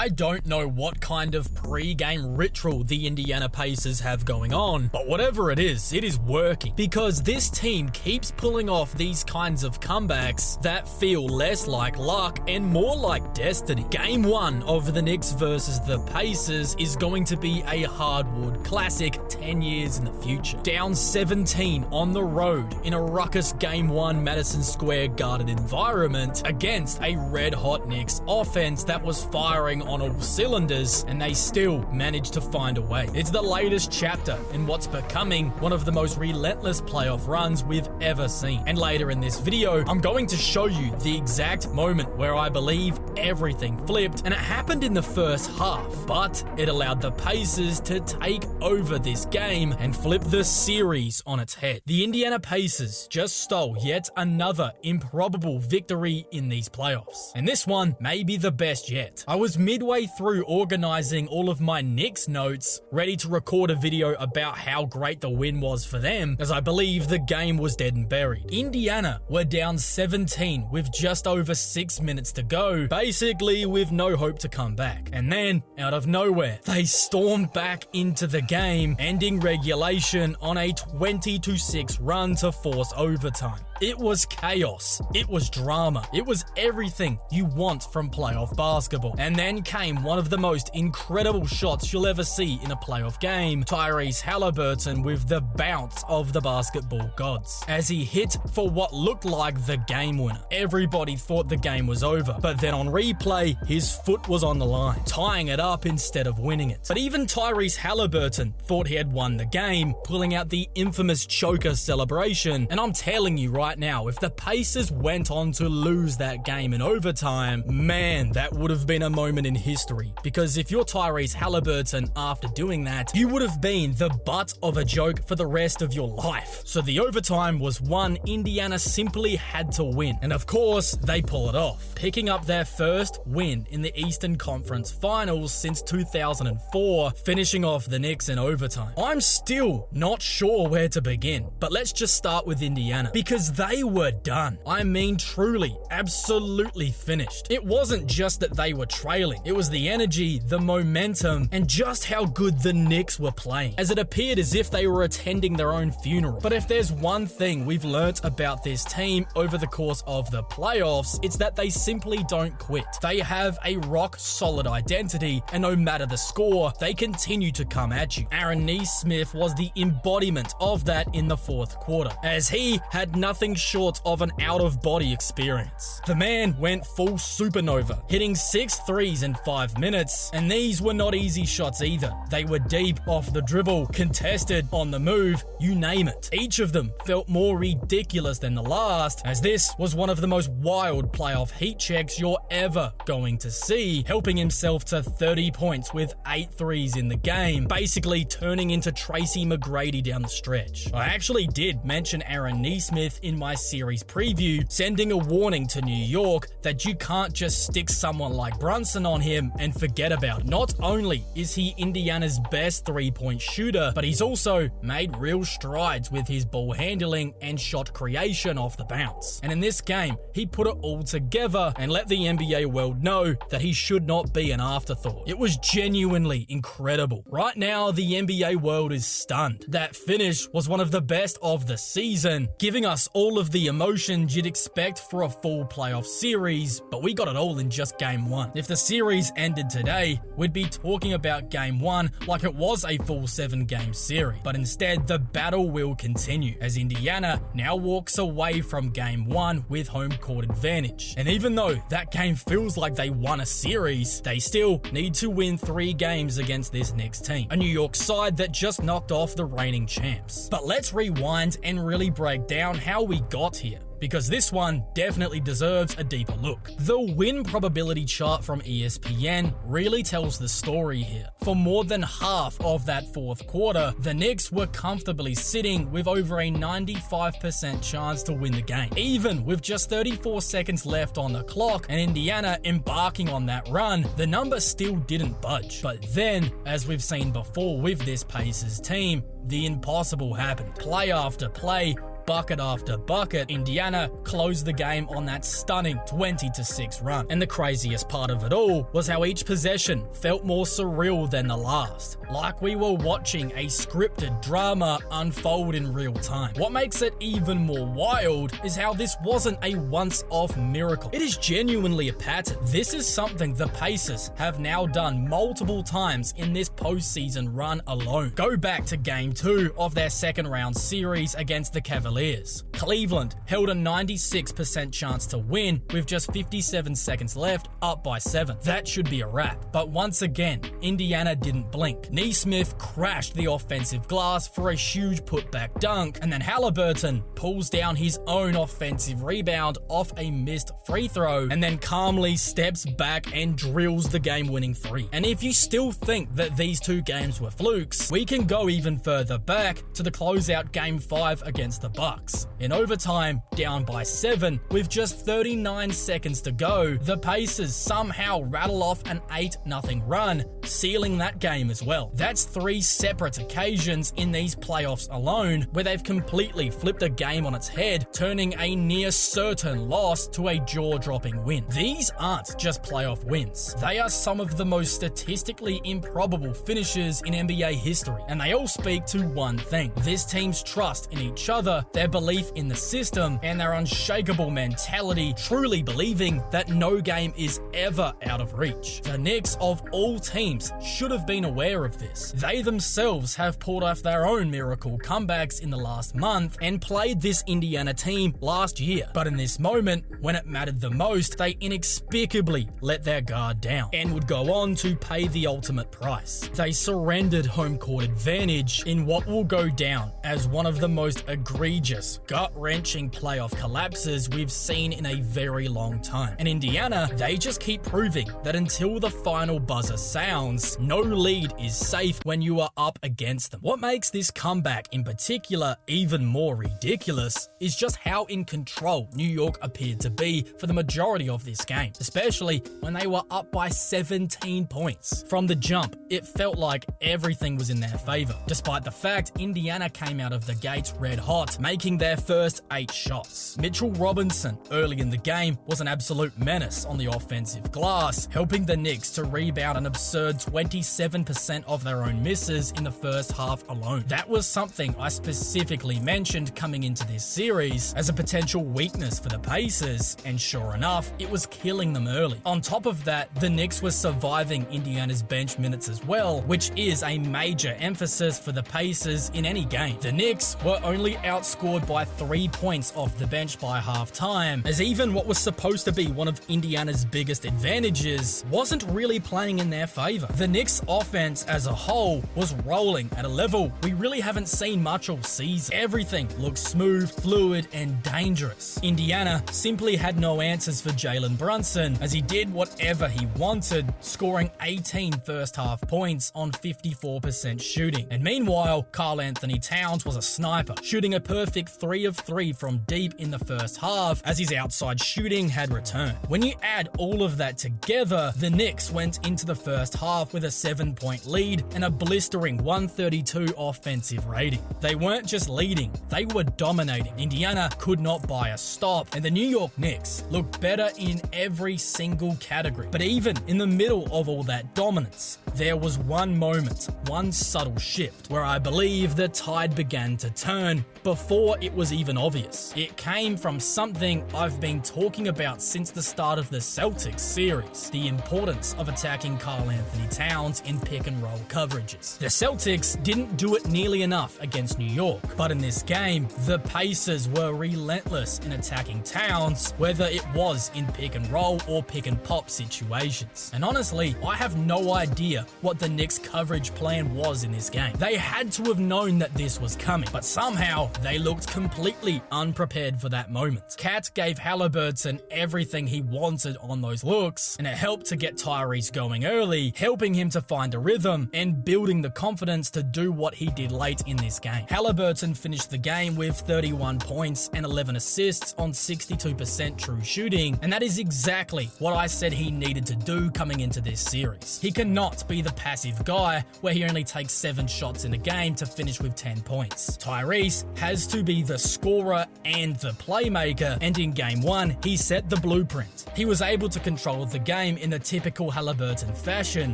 I don't know what kind of pre-game ritual the Indiana Pacers have going on, but whatever it is working, because this team keeps pulling off these kinds of comebacks that feel less like luck and more like destiny. Game 1 of the Knicks versus the Pacers is going to be a hardwood classic 10 years in the future. Down 17 on the road in a ruckus Game 1 Madison Square Garden environment against a red-hot Knicks offense that was firing on all cylinders, and they still managed to find a way. It's the latest chapter in what's becoming one of the most relentless playoff runs we've ever seen. And later in this video, I'm going to show you the exact moment where I believe everything flipped, and it happened in the first half, but it allowed the Pacers to take over this game and flip the series on its head. The Indiana Pacers just stole yet another improbable victory in these playoffs, and this one may be the best yet. I was midway through organizing all of my Knicks notes, ready to record a video about how great the win was for them, as I believe the game was dead and buried. Indiana were down 17 with just over 6 minutes to go, basically with no hope to come back. And then, out of nowhere, they stormed back into the game, ending regulation on a 20-6 run to force overtime. It was chaos. It was drama. It was everything you want from playoff basketball. And then came one of the most incredible shots you'll ever see in a playoff game. Tyrese Halliburton with the bounce of the basketball gods, as he hit for what looked like the game winner. Everybody thought the game was over, but then on replay, his foot was on the line, tying it up instead of winning it. But even Tyrese Halliburton thought he had won the game, pulling out the infamous choker celebration. And I'm telling you right now, if the Pacers went on to lose that game in overtime, man, that would have been a moment in history. Because if you're Tyrese Halliburton after doing that, you would have been the butt of a joke for the rest of your life. So the overtime was one Indiana simply had to win. And of course, they pull it off, picking up their first win in the Eastern Conference Finals since 2004, finishing off the Knicks in overtime. I'm still not sure where to begin, but let's just start with Indiana, because they were done. I mean, truly, absolutely finished. It wasn't just that they were trailing, it was the energy, the momentum, and just how good the Knicks were playing, as it appeared as if they were attending their own funeral. But if there's one thing we've learnt about this team over the course of the playoffs, it's that they simply don't quit. They have a rock-solid identity, and no matter the score, they continue to come at you. Aaron Nesmith was the embodiment of that in the fourth quarter, as he had nothing short of an out-of-body experience. The man went full supernova, hitting 6 threes in 5 minutes, and these were not easy shots either. They were deep, off the dribble, contested, on the move, you name it. Each of them felt more ridiculous than the last, as this was one of the most wild playoff heat checks you're ever going to see, helping himself to 30 points with 8 threes in the game, basically turning into Tracy McGrady down the stretch. I actually did mention Aaron Nesmith in my series preview, sending a warning to New York that you can't just stick someone like Brunson on him and forget about it. Not only is he Indiana's best three-point shooter, but he's also made real strides with his ball handling and shot creation off the bounce. And in this game, he put it all together and let the NBA world know that he should not be an afterthought. It was genuinely incredible. Right now, the NBA world is stunned. That finish was one of the best of the season, giving us all of the emotions you'd expect for a full playoff series, but we got it all in just game 1. If the series ended today, we'd be talking about game 1 like it was a full 7-game series. But instead, the battle will continue, as Indiana now walks away from game 1 with home court advantage. And even though that game feels like they won a series, they still need to win 3 games against this Knicks team, a New York side that just knocked off the reigning champs. But let's rewind and really break down how we got here, because this one definitely deserves a deeper look. The win probability chart from ESPN really tells the story here. For more than half of that fourth quarter, the Knicks were comfortably sitting with over a 95% chance to win the game, even with just 34 seconds left on the clock and Indiana embarking on that run. The number still didn't budge. But then, as we've seen before with this Pacers team, the impossible happened. Play after play, bucket after bucket, Indiana closed the game on that stunning 20-6 run. And the craziest part of it all was how each possession felt more surreal than the last, like we were watching a scripted drama unfold in real time. What makes it even more wild is how this wasn't a once-off miracle. It is genuinely a pattern. This is something the Pacers have now done multiple times in this postseason run alone. Go back to Game 2 of their second round series against the Cavaliers. Cleveland held a 96% chance to win with just 57 seconds left, up by 7. That should be a wrap. But once again, Indiana didn't blink. Nesmith crashed the offensive glass for a huge putback dunk, and then Halliburton pulls down his own offensive rebound off a missed free throw, and then calmly steps back and drills the game-winning 3. And if you still think that these two games were flukes, we can go even further back to the closeout Game 5 against the Bucks. In overtime, down by 7, with just 39 seconds to go, the Pacers somehow rattle off an 8-0 run, sealing that game as well. That's 3 separate occasions in these playoffs alone where they've completely flipped a game on its head, turning a near certain loss to a jaw-dropping win. These aren't just playoff wins. They are some of the most statistically improbable finishes in NBA history, and they all speak to one thing: this team's trust in each other, their belief in the system, and their unshakable mentality, truly believing that no game is ever out of reach. The Knicks, of all teams, should have been aware of this. They themselves have pulled off their own miracle comebacks in the last month and played this Indiana team last year. But in this moment, when it mattered the most, they inexplicably let their guard down and would go on to pay the ultimate price. They surrendered home court advantage in what will go down as one of the most egregious, gut-wrenching playoff collapses we've seen in a very long time. And Indiana, they just keep proving that until the final buzzer sounds, no lead is safe when you are up against them. What makes this comeback in particular even more ridiculous is just how in control New York appeared to be for the majority of this game, especially when they were up by 17 points. From the jump, it felt like everything was in their favor, despite the fact Indiana came out of the gates red hot, making their first 8 shots. Mitchell Robinson early in the game was an absolute menace on the offensive glass, helping the Knicks to rebound an absurd 27% of their own misses in the first half alone. That was something I specifically mentioned coming into this series as a potential weakness for the Pacers, and sure enough, it was killing them early. On top of that, the Knicks were surviving Indiana's bench minutes as well, which is a major emphasis for the Pacers in any game. The Knicks were only outscored by 3 points off the bench by halftime, as even what was supposed to be one of Indiana's biggest advantages wasn't really playing in their favor. The Knicks offense as a whole was rolling at a level we really haven't seen much all season. Everything looked smooth, fluid, and dangerous. Indiana simply had no answers for Jalen Brunson, as he did whatever he wanted, scoring 18 first half points on 54% shooting. And meanwhile, Karl Anthony Towns was a sniper, shooting a perfect 3 of 3 from deep in the first half as his outside shooting had returned. When you add all of that together, the Knicks went into the first half with a 7-point lead and a blistering 132 offensive rating. They weren't just leading, they were dominating. Indiana could not buy a stop, and the New York Knicks looked better in every single category. But even in the middle of all that dominance, there was one moment, one subtle shift, where I believe the tide began to turn before it was even obvious. It came from something I've been talking about since the start of the Celtics series: the importance of attacking Karl Anthony Towns in pick and roll coverages. The Celtics didn't do it nearly enough against New York, but in this game, the Pacers were relentless in attacking Towns, whether it was in pick and roll or pick and pop situations. And honestly, I have no idea what the Knicks' coverage plan was in this game. They had to have known that this was coming, but somehow they looked completely unprepared for that moment. Cat gave Halliburton everything he wanted on those looks, and it helped to get Tyrese going early, helping him to find a rhythm and building the confidence to do what he did late in this game. Halliburton finished the game with 31 points and 11 assists on 62% true shooting, and that is exactly what I said he needed to do coming into this series. He cannot be be the passive guy where he only takes 7 shots in a game to finish with 10 points. Tyrese has to be the scorer and the playmaker, and in game 1, he set the blueprint. He was able to control the game in the typical Halliburton fashion,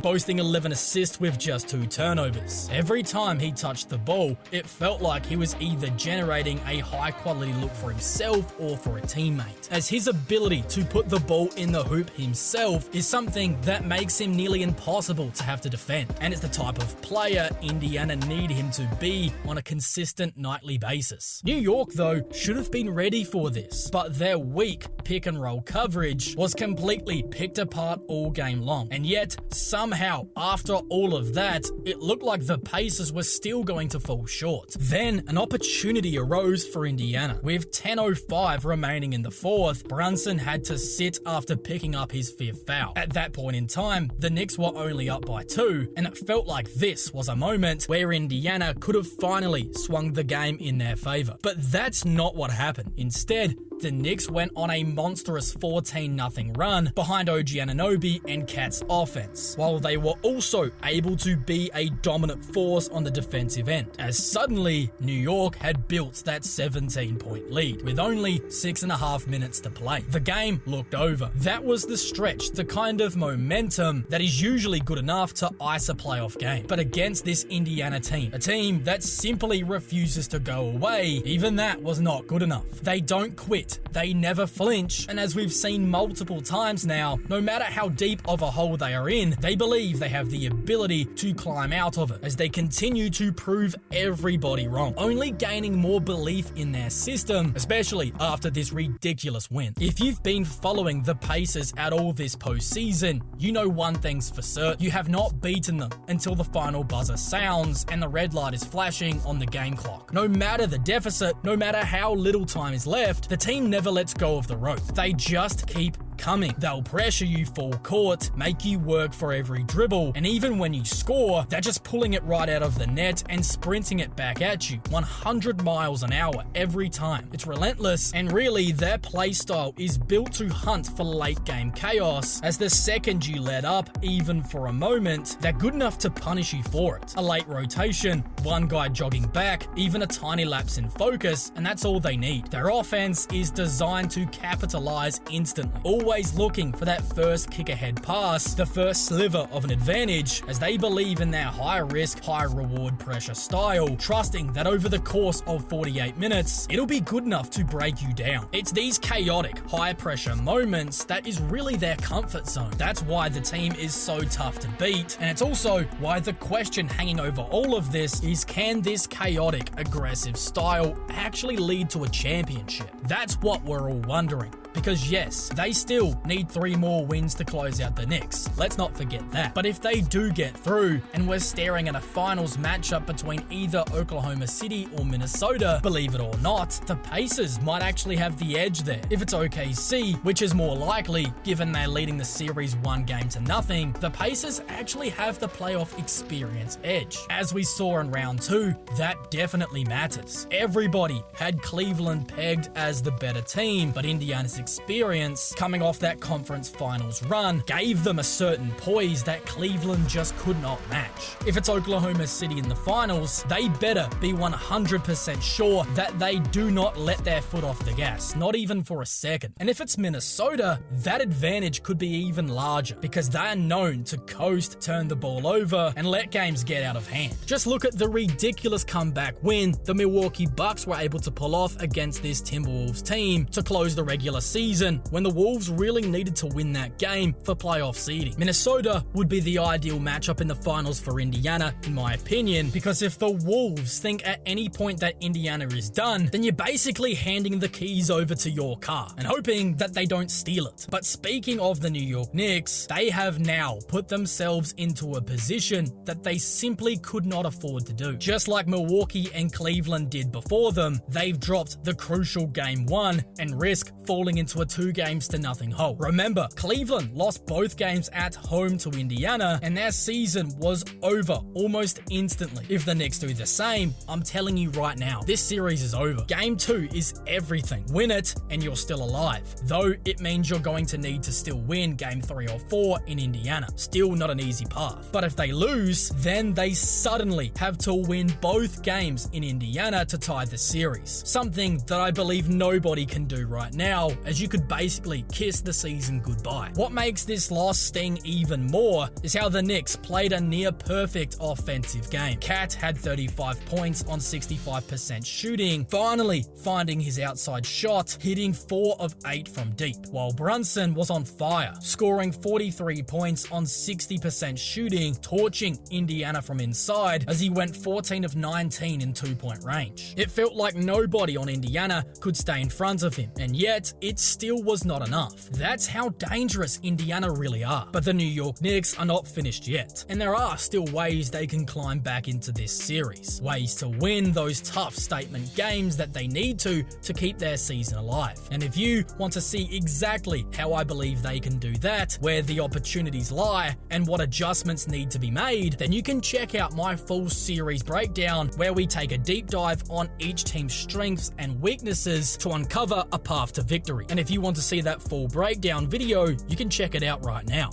boasting 11 assists with just 2 turnovers. Every time he touched the ball, it felt like he was either generating a high-quality look for himself or for a teammate, as his ability to put the ball in the hoop himself is something that makes him nearly impossible to have to defend, and it's the type of player Indiana need him to be on a consistent nightly basis. New York, though, should have been ready for this, but their weak pick-and-roll coverage was completely picked apart all game long, and yet, somehow, after all of that, it looked like the Pacers were still going to fall short. Then, an opportunity arose for Indiana. With 10:05 remaining in the fourth, Brunson had to sit after picking up his 5th foul. At that point in time, the Knicks were only up by 2, and it felt like this was a moment where Indiana could have finally swung the game in their favor. But that's not what happened. Instead, the Knicks went on a monstrous 14-0 run behind OG Anunoby and Cat's offense, while they were also able to be a dominant force on the defensive end, as suddenly New York had built that 17-point lead with only 6.5 minutes to play. The game looked over. That was the stretch, the kind of momentum that is usually good enough to ice a playoff game. But against this Indiana team, a team that simply refuses to go away, even that was not good enough. They don't quit. They never flinch, and as we've seen multiple times now, no matter how deep of a hole they are in, they believe they have the ability to climb out of it, as they continue to prove everybody wrong, only gaining more belief in their system, especially after this ridiculous win. If you've been following the Pacers at all this postseason, you know one thing's for certain: you have not beaten them until the final buzzer sounds and the red light is flashing on the game clock. No matter the deficit, no matter how little time is left, the team never lets go of the rope. They just keep coming. They'll pressure you full court, make you work for every dribble, and even when you score, they're just pulling it right out of the net and sprinting it back at you 100 miles an hour every time. It's relentless, and really their play style is built to hunt for late game chaos, as the second you let up, even for a moment, they're good enough to punish you for it. A late rotation, one guy jogging back, even a tiny lapse in focus, and that's all they need. Their offense is designed to capitalize instantly, always looking for that first kick-ahead pass, the first sliver of an advantage, as they believe in their high-risk, high-reward pressure style, trusting that over the course of 48 minutes, it'll be good enough to break you down. It's these chaotic, high-pressure moments that is really their comfort zone. That's why the team is so tough to beat, and it's also why the question hanging over all of this is, can this chaotic, aggressive style actually lead to a championship? That's what we're all wondering. Because yes, they still need 3 more wins to close out the Knicks. Let's not forget that. But if they do get through, and we're staring at a finals matchup between either Oklahoma City or Minnesota, believe it or not, the Pacers might actually have the edge there. If it's OKC, which is more likely, given they're leading the series 1-0, the Pacers actually have the playoff experience edge. As we saw in round 2, that definitely matters. Everybody had Cleveland pegged as the better team, but Indiana's experience coming off that conference finals run gave them a certain poise that Cleveland just could not match. If it's Oklahoma City in the finals, they better be 100% sure that they do not let their foot off the gas, not even for a second. And if it's Minnesota, that advantage could be even larger, because they are known to coast, turn the ball over, and let games get out of hand. Just look at the ridiculous comeback win the Milwaukee Bucks were able to pull off against this Timberwolves team to close the regular season, when the Wolves really needed to win that game for playoff seeding. Minnesota would be the ideal matchup in the finals for Indiana, in my opinion, because if the Wolves think at any point that Indiana is done, then you're basically handing the keys over to your car and hoping that they don't steal it. But speaking of the New York Knicks, they have now put themselves into a position that they simply could not afford to do. Just like Milwaukee and Cleveland did before them, they've dropped the crucial game 1 and risk falling into a 2-0 hole. Remember, Cleveland lost both games at home to Indiana, and their season was over almost instantly. If the Knicks do the same, I'm telling you right now, this series is over. Game 2 is everything. Win it, and you're still alive. Though it means you're going to need to still win Game 3 or 4 in Indiana. Still not an easy path. But if they lose, then they suddenly have to win both games in Indiana to tie the series. Something that I believe nobody can do right now, as you could basically kiss the season goodbye. What makes this loss sting even more is how the Knicks played a near perfect offensive game. Cat had 35 points on 65% shooting, finally finding his outside shot, hitting 4 of 8 from deep, while Brunson was on fire, scoring 43 points on 60% shooting, torching Indiana from inside as he went 14 of 19 in 2-point range. It felt like nobody on Indiana could stay in front of him, and yet it still was not enough. That's how dangerous Indiana really are. But the New York Knicks are not finished yet, and there are still ways they can climb back into this series. Ways to win those tough statement games that they need to keep their season alive. And if you want to see exactly how I believe they can do that, where the opportunities lie, and what adjustments need to be made, then you can check out my full series breakdown where we take a deep dive on each team's strengths and weaknesses to uncover a path to victory. And if you want to see that full breakdown video, you can check it out right now.